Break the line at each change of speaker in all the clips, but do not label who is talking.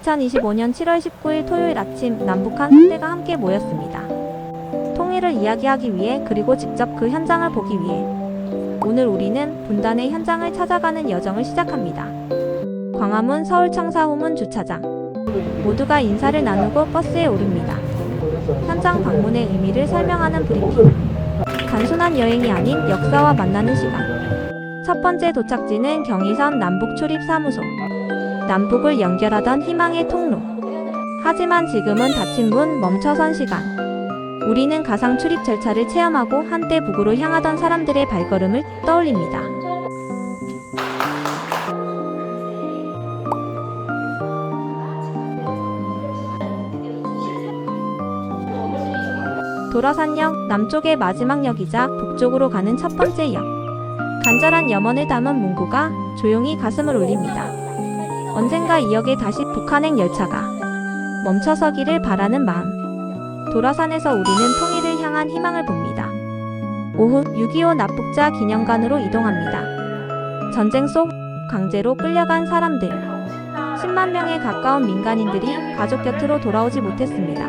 2025년 7월 19일 토요일 아침 남북한 선대가 함께 모였습니다. 통일을 이야기하기 위해 그리고 직접 그 현장을 보기 위해 오늘 우리는 분단의 현장을 찾아가는 여정을 시작합니다. 광화문 서울청사후문 주차장 모두가 인사를 나누고 버스에 오릅니다. 현장 방문의 의미를 설명하는 브리핑 단순한 여행이 아닌 역사와 만나는 시간 첫 번째 도착지는 경의선 남북출입사무소 남북을 연결하던 희망의 통로 하지만 지금은 닫힌 문 멈춰선 시간 우리는 가상 출입 절차를 체험하고 한때 북으로 향하던 사람들의 발걸음을 떠올립니다. 도라산역 남쪽의 마지막 역이자 북쪽으로 가는 첫 번째 역 간절한 염원을 담은 문구가 조용히 가슴을 울립니다. 언젠가 이 역에 다시 북한행 열차가 멈춰서기를 바라는 마음 도라산에서 우리는 통일을 향한 희망을 봅니다. 오후 6.25 납북자 기념관으로 이동합니다. 전쟁 속 강제로 끌려간 사람들 10만 명에 가까운 민간인들이 가족 곁으로 돌아오지 못했습니다.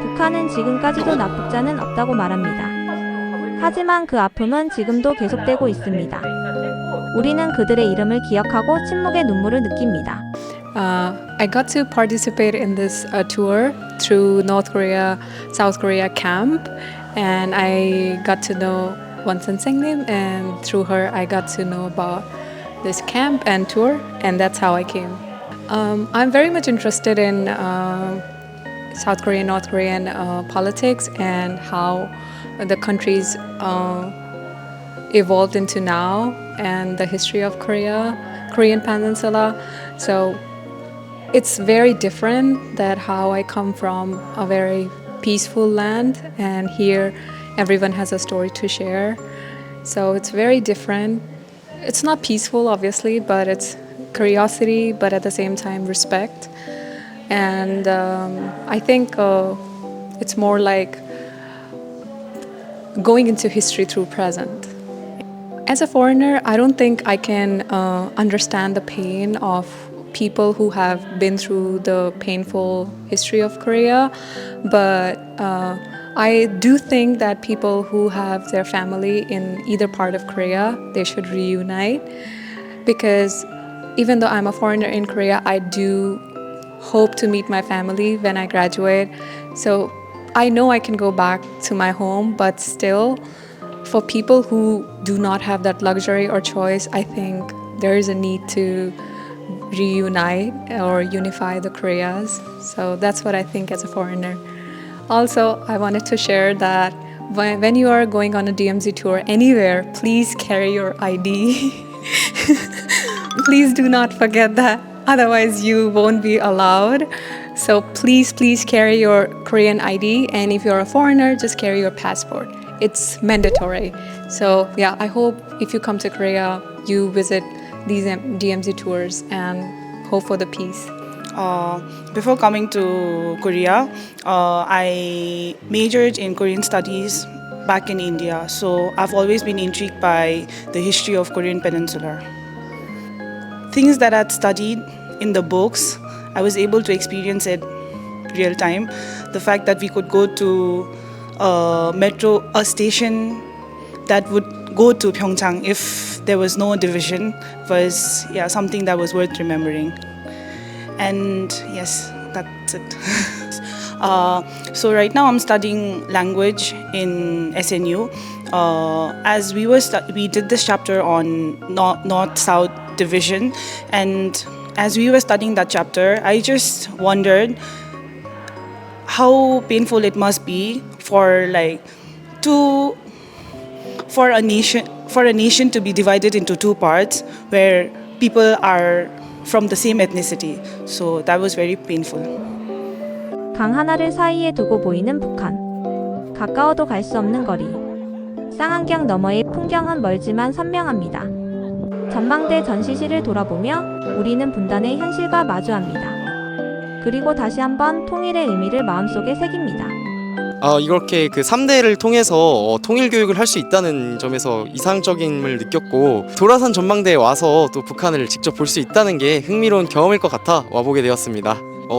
북한은 지금까지도 납북자는 없다고 말합니다. 하지만 그 아픔은 지금도 계속되고 있습니다. 우리는 그들의 이름을 기억하고 침묵의 눈물을 느낍니다.
I got to participate in this tour through North Korea, South Korea camp, and I got to know Won Sen-nim, and through her I got to know about this camp and tour, and that's how I came. I'm very much interested in South Korean, North Korean politics and how the countries evolved into now and the history of Korean Peninsula. So it's very different that how I come from a very peaceful land and here everyone has a story to share. So it's very different. It's not peaceful obviously, but it's curiosity, but at the same time respect. And I think it's more like going into history through present. As a foreigner, I don't think I can understand the pain of people who have been through the painful history of Korea, but I do think that people who have their family in either part of Korea, they should reunite, because even though I'm a foreigner in Korea, I do hope to meet my family when I graduate. So I know I can go back to my home, but still, for people who do not have that luxury or choice, I think there is a need to reunite or unify the Koreas. So that's what I think as a foreigner. Also, I wanted to share that when you are going on a DMZ tour anywhere, please carry your ID. Please do not forget that. Otherwise, you won't be allowed. So please carry your Korean ID. And if you're a foreigner, just carry your passport. It's mandatory. So yeah, I hope if you come to Korea, you visit these DMZ tours and hope for the peace.
Before coming to Korea, I majored in Korean studies back in India. So I've always been intrigued by the history of Korean Peninsula. Things that I'd studied in the books, I was able to experience it real time. The fact that we could go to a station that would go to Pyeongchang if there was no division was something that was worth remembering. And yes, that's it. So right now I'm studying language in SNU. As we did this chapter on North-South division, and as we were studying that chapter, I just wondered how painful it must be for a nation to be divided into two parts where people are from the same ethnicity. So that was very painful.
강 하나를 사이에 두고 보이는 북한. 가까워도 갈 수 없는 거리. 쌍안경 너머의 풍경은 멀지만 선명합니다. 전망대 전시실을 돌아보며 우리는 분단의 현실과 마주합니다. 그리고 다시 한번 통일의 의미를 마음속에 새깁니다.
이렇게 그 3대를 통해서 통일 교육을 할 수 있다는 점에서 이상적임을 느꼈고, 도라산 전망대에 와서 또 북한을 직접 볼 수 있다는 게 흥미로운 경험일 것 같아 와보게 되었습니다.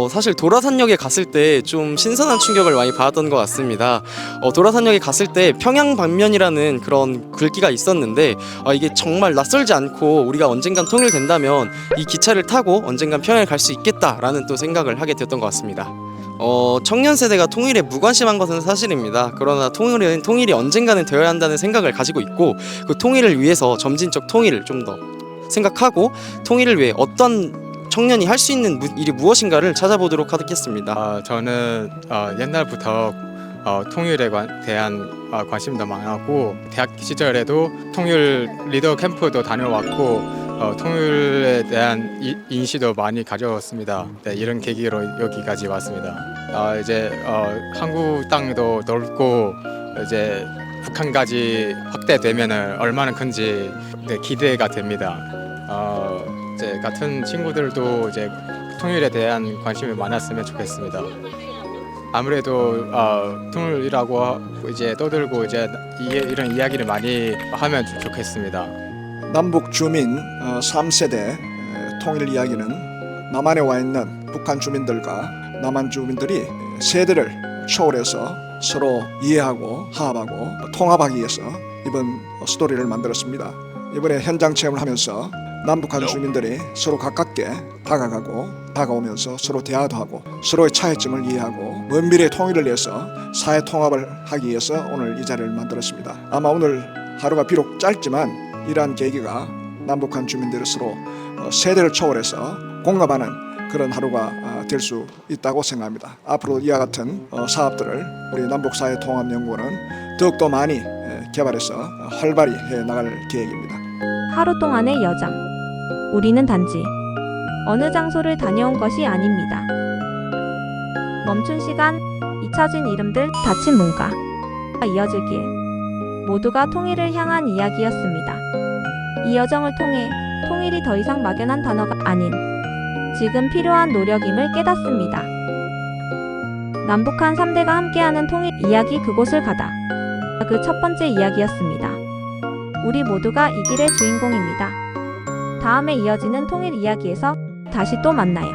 사실 도라산역에 갔을 때 좀 신선한 충격을 많이 받았던 것 같습니다. 도라산역에 갔을 때 평양방면이라는 그런 글귀가 있었는데, 이게 정말 낯설지 않고 우리가 언젠간 통일된다면 이 기차를 타고 언젠간 평양에 갈 수 있겠다라는 또 생각을 하게 되었던 것 같습니다. 청년 세대가 통일에 무관심한 것은 사실입니다. 그러나 통일이 언젠가는 되어야 한다는 생각을 가지고 있고, 그 통일을 위해서 점진적 통일을 좀 더 생각하고, 통일을 위해 어떤 청년이 할 수 있는 일이 무엇인가를 찾아보도록 하겠습니다.
저는 옛날부터 통일에 대한 관심도 많았고, 대학 시절에도 통일 리더 캠프도 다녀왔고, 통일에 대한 인식도 많이 가져왔습니다. 네, 이런 계기로 여기까지 왔습니다. 이제 한국 땅도 넓고 이제 북한까지 확대되면 얼마나 큰지 기대가 됩니다. 이제 같은 친구들도 이제 통일에 대한 관심이 많았으면 좋겠습니다. 아무래도 통일이라고 이제 떠들고 이제 이런 이야기를 많이 하면 좋겠습니다.
남북 주민 3세대 통일 이야기는 남한에 와 있는 북한 주민들과 남한 주민들이 세대를 초월해서 서로 이해하고 화합하고 통합하기 위해서 이번 스토리를 만들었습니다. 이번에 현장 체험을 하면서 남북한 주민들이 서로 가깝게 다가오면서 서로 대화도 하고 서로의 차이점을 이해하고 먼 미래의 통일을 위해서 사회 통합을 하기 위해서 오늘 이 자리를 만들었습니다. 아마 오늘 하루가 비록 짧지만 이러한 계기가 남북한 주민들이 서로 세대를 초월해서 공감하는 그런 하루가 될 수 있다고 생각합니다. 앞으로 이와 같은 사업들을 우리 남북사회통합연구원은 더욱더 많이 개발해서 활발히 해나갈 계획입니다.
하루 동안의 여정. 우리는 단지 어느 장소를 다녀온 것이 아닙니다. 멈춘 시간, 잊혀진 이름들, 닫힌 문가, 이어질 길. 모두가 통일을 향한 이야기였습니다. 이 여정을 통해 통일이 더 이상 막연한 단어가 아닌 지금 필요한 노력임을 깨닫습니다. 남북한 3대가 함께하는 통일 이야기, 그곳을 가다. 그 첫 번째 이야기였습니다. 우리 모두가 이 길의 주인공입니다. 다음에 이어지는 통일 이야기에서 다시 또 만나요.